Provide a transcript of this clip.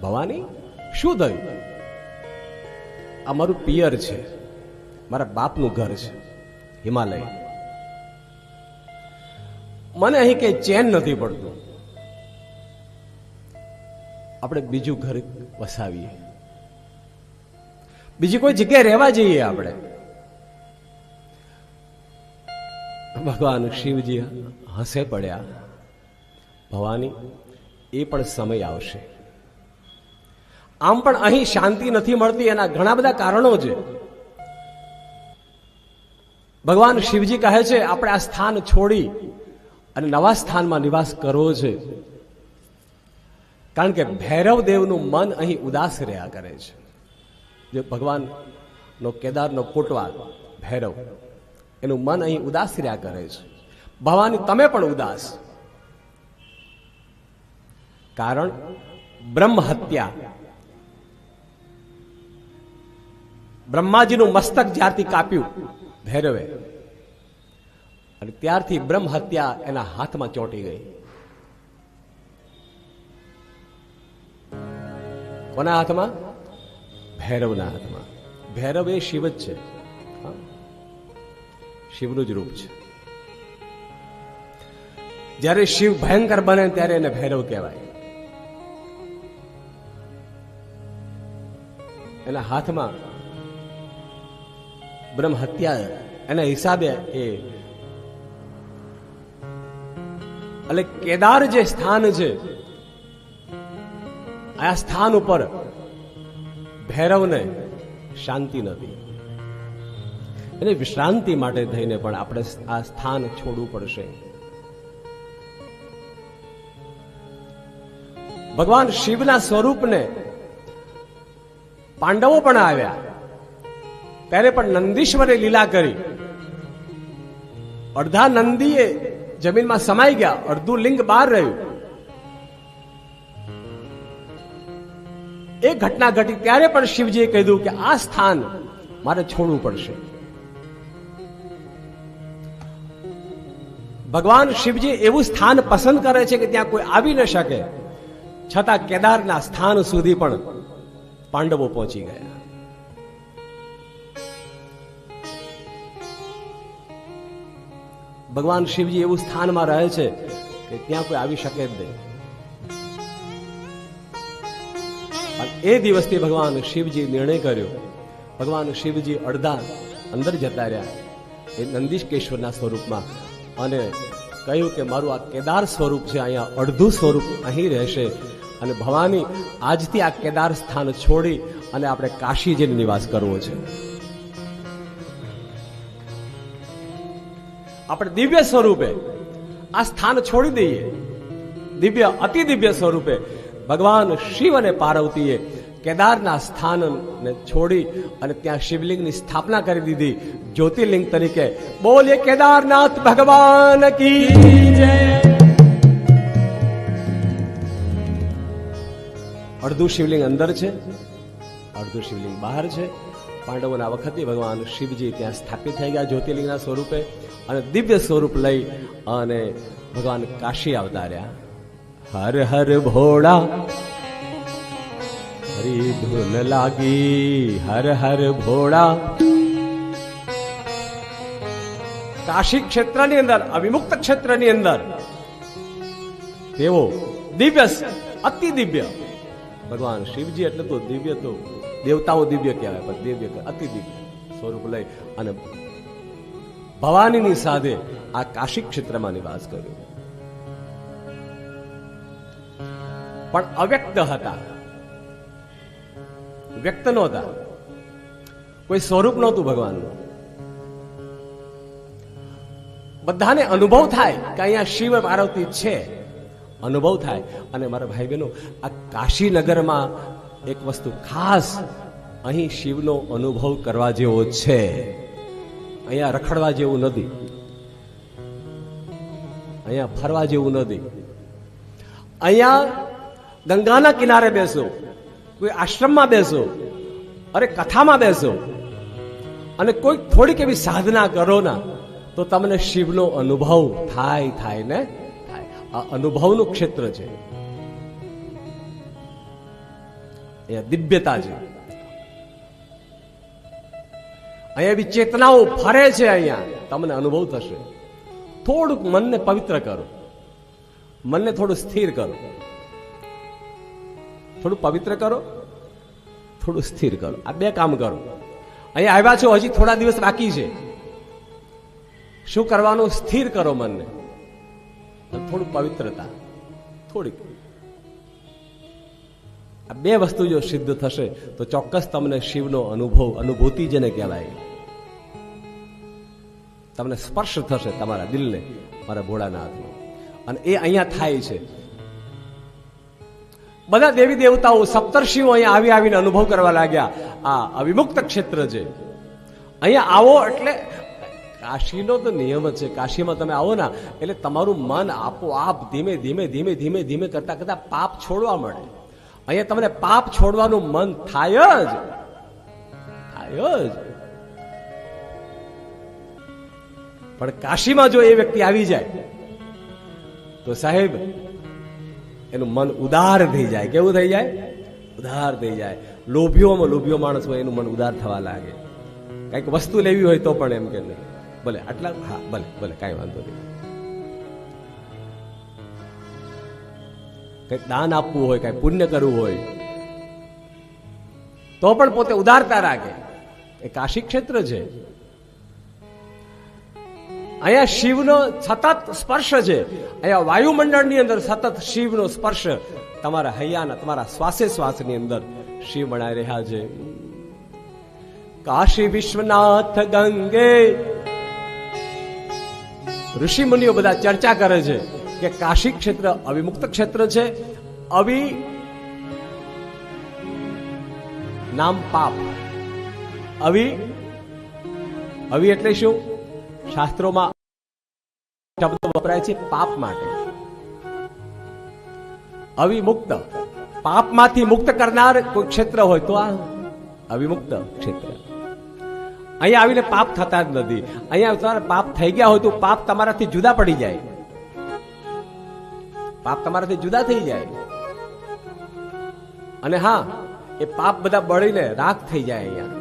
ભવાની શું થયું? આ મારું પિયર છે, મારા બાપનું ઘર છે હિમાલય. મને અહીં કઈ ચેન નથી પડતું. આપણે બીજું ઘર વસાવીએ, બીજી કોઈ જગ્યાએ રહેવા જઈએ આપણે. ભગવાન શિવજી હસે પડ્યા. ભવાની, એ પણ સમય આવશે. આમ પણ અહીં શાંતિ નથી મળતી, એના ઘણા બધા કારણો છે. ભગવાન શિવજી કહે છે આપણે આ સ્થાન છોડી અને નવા સ્થાનમાં નિવાસ કરવો છે, કારણ કે ભૈરવ દેવનું મન અહીં ઉદાસ રહ્યા કરે છે. જે ભગવાનનો કેદારનો કોટવાલ ભૈરવ, એનું મન અહીં ઉદાસ રહ્યા કરે છે. ભવાની, તમે પણ ઉદાસ. કારણ બ્રહ્મ હત્યા. બ્રહ્માજીનું મસ્તક જ્યારથી કાપ્યું ભૈરવે, અને ત્યારથી બ્રહ્મ હત્યા એના હાથમાં ચોંટી ગઈ. કોના હાથમાં? ભૈરવના હાથમાં. ભૈરવ એ શિવ જ છે, શિવનું જ રૂપ છે. જ્યારે શિવ ભયંકર બને ત્યારે એને ભૈરવ કહેવાય. એના હાથમાં બ્રહ્મ હત્યા, એના હિસાબે એ એટલે કેદાર જે સ્થાન છે, આ સ્થાન ઉપર ભૈરવને શાંતિ નથી. એને વિશ્રાંતિ માટે થઈને પણ આપણે આ સ્થાન છોડવું પડશે. ભગવાન શિવના સ્વરૂપને પાંડવો પણ આવ્યા ત્યારે પણ નંદીશ્વરે લીલા કરી. અડધા નંદીએ જમીનમાં સમાઈ ગયા, અડધું લિંગ બહાર રહ્યું. એ ઘટના ઘટી ત્યારે પણ શિવજીએ કહ્યું કે આ સ્થાન મારે છોડવું પડશે. ભગવાન શિવજી એવું સ્થાન પસંદ કરે છે કે ત્યાં કોઈ આવી ન શકે, છતાં કેદારના સ્થાન સુધી પણ પાંડવો પહોંચી ગયા. ભગવાન શિવજી એવું સ્થાનમાં રહે છે કે ત્યાં કોઈ આવી શકે જ નહીં. અને એ દિવસથી ભગવાન શિવજી નિર્ણય કર્યો. ભગવાન શિવજી અડધા અંદર જતા રહ્યા એ નંદીકેશ્વરના સ્વરૂપમાં, અને કહ્યું કે મારું આ કેદાર સ્વરૂપ છે, અહીંયા અડધું સ્વરૂપ અહીં રહેશે. અને ભવાની, આજથી આ કેદાર સ્થાન છોડી અને આપણે કાશી જઈને નિવાસ કરવો છે. આપણે દિવ્ય સ્વરૂપે આ સ્થાન છોડી દઈએ. દિવ્ય, અતિ દિવ્ય સ્વરૂપે ભગવાન શિવ અને પાર્વતીએ કેદારના સ્થાનને છોડી અને ત્યાં શિવલિંગની સ્થાપના કરી દીધી જ્યોતિર્લિંગ તરીકે. બોલીએ કેદારનાથ ભગવાન કી જય. અડધું શિવલિંગ અંદર છે, અડધું શિવલિંગ બહાર છે. પાંડવોના વખતે ભગવાન શિવજી ત્યાં સ્થાપિત થઈ ગયા જ્યોતિર્લિંગના સ્વરૂપે, અને દિવ્ય સ્વરૂપ લઈ અને ભગવાન કાશી આવતા રહ્યા. હર હર ભોળા હરી ધૂન લાગી, હર હર ભોળા. કાશી ક્ષેત્રની અંદર, અવિમુક્ત ક્ષેત્રની અંદર તેઓ દિવ્ય, અતિ દિવ્ય. ભગવાન શિવજી એટલે તો દિવ્ય, તો દેવતાઓ દિવ્ય કહેવાય, પણ દિવ્ય અતિ દિવ્ય સ્વરૂપ લઈ અને ભવાનીની સાથે આ કાશી ક્ષેત્રમાં નિવાસ કર્યો. પણ અવ્યક્ત હતા, વ્યક્ત નહોતા, કોઈ સ્વરૂપ નહોતું ભગવાનનું. બધાને અનુભવ થાય કે અહીંયા શિવ પાર્વતી છે, અનુભવ થાય. અને મારા ભાઈ બહેનો, આ કાશીનગરમાં એક વસ્તુ ખાસ, અહીં શિવનો અનુભવ કરવા જેવો છે. અહીંયા રખડવા જેવું નથી, અહીંયા ફરવા જેવું નથી. અહીંયા ગંગાના કિનારે બેસો, કોઈ આશ્રમમાં બેસો, અરે કથામાં બેસો, અને કોઈ થોડીક એવી સાધના કરો ના, તો તમને શિવનો અનુભવ થાય ને થાય. આ અનુભવનું ક્ષેત્ર છે. અહીંયા દિવ્યતા છે, અહીંયા એવી ચેતનાઓ ફરે છે, અહીંયા તમને અનુભવ થશે. થોડુંક મનને પવિત્ર કરો, મનને થોડું સ્થિર કરો, થોડું પવિત્ર કરો, થોડું સ્થિર કરો. આ બે કામ કરો. અહીંયા આવ્યા છો, હજી થોડા દિવસ બાકી છે. શું કરવાનું? સ્થિર કરો મનને, થોડું પવિત્રતા, થોડીક. આ બે વસ્તુ જો સિદ્ધ થશે તો ચોક્કસ તમને શિવનો અનુભૂતિ જેને કહેવાય, તમને સ્પર્શ થશે તમારા દિલને, મારા ભોળાનાથનો. અને એ અહીંયા થાય છે. બધા દેવી દેવતાઓ, સપ્તર્ષિઓ અહીંયા આવીને અનુભવ કરવા લાગ્યા. આ અવિમુક્ત ક્ષેત્ર છે. અહીંયા આવો એટલે કાશીનો તો નિયમ જ છે. કાશીમાં તમે આવો ને એટલે તમારું મન આપોઆપ ધીમે ધીમે ધીમે ધીમે ધીમે કરતા કરતા પાપ છોડવા મળે. અહીંયા તમને પાપ છોડવાનું મન થાય જ. પણ કાશીમાં જો એ વ્યક્તિ આવી જાય તો સાહેબ એનું મન ઉદાર થઈ જાય. કેવું થઈ જાય? ઉદાર થઈ જાય. લોભીઓ માણસ હોય એનું મન ઉદાર થવા લાગે. કઈક વસ્તુ લેવી હોય તો પણ એમ કે નહીં, ભલે આટલા, હા ભલે કાંઈ વાંધો નહીં. કઈક દાન આપવું હોય, કઈ પુણ્ય કરવું હોય તો પણ પોતે ઉદારતા રાખે. એ કાશી ક્ષેત્ર છે. અહીંયા શિવનો સતત સ્પર્શ છે. અહીંયા વાયુમંડળની અંદર સતત શિવનો સ્પર્શ તમારા હૈયાના, તમારા શ્વાસે શ્વાસની અંદર શિવ બનાવી રહ્યા છે. કાશી વિશ્વનાથ ગંગે, ઋષિ મુનિઓ બધા ચર્ચા કરે છે કે કાશી ક્ષેત્ર અવિમુક્ત ક્ષેત્ર છે. અવિ નામ પાપ. અવિ એટલે શું? શાસ્ત્રોમાં શબ્દ વપરાય છે પાપ માટે. અવિમુક્ત, પાપમાંથી મુક્ત કરનાર કોઈ ક્ષેત્ર હોય તો આ અવિમુક્ત ક્ષેત્ર. અહીંયા આવીને પાપ થતા જ નથી. અહીંયા તમારા પાપ થઈ ગયા હોય તો પાપ તમારાથી જુદા પડી જાય. પાપ તમારાથી જુદા થઈ જાય. અને હા, એ પાપ બધા બળીને રાખ થઈ જાય અહીંયા.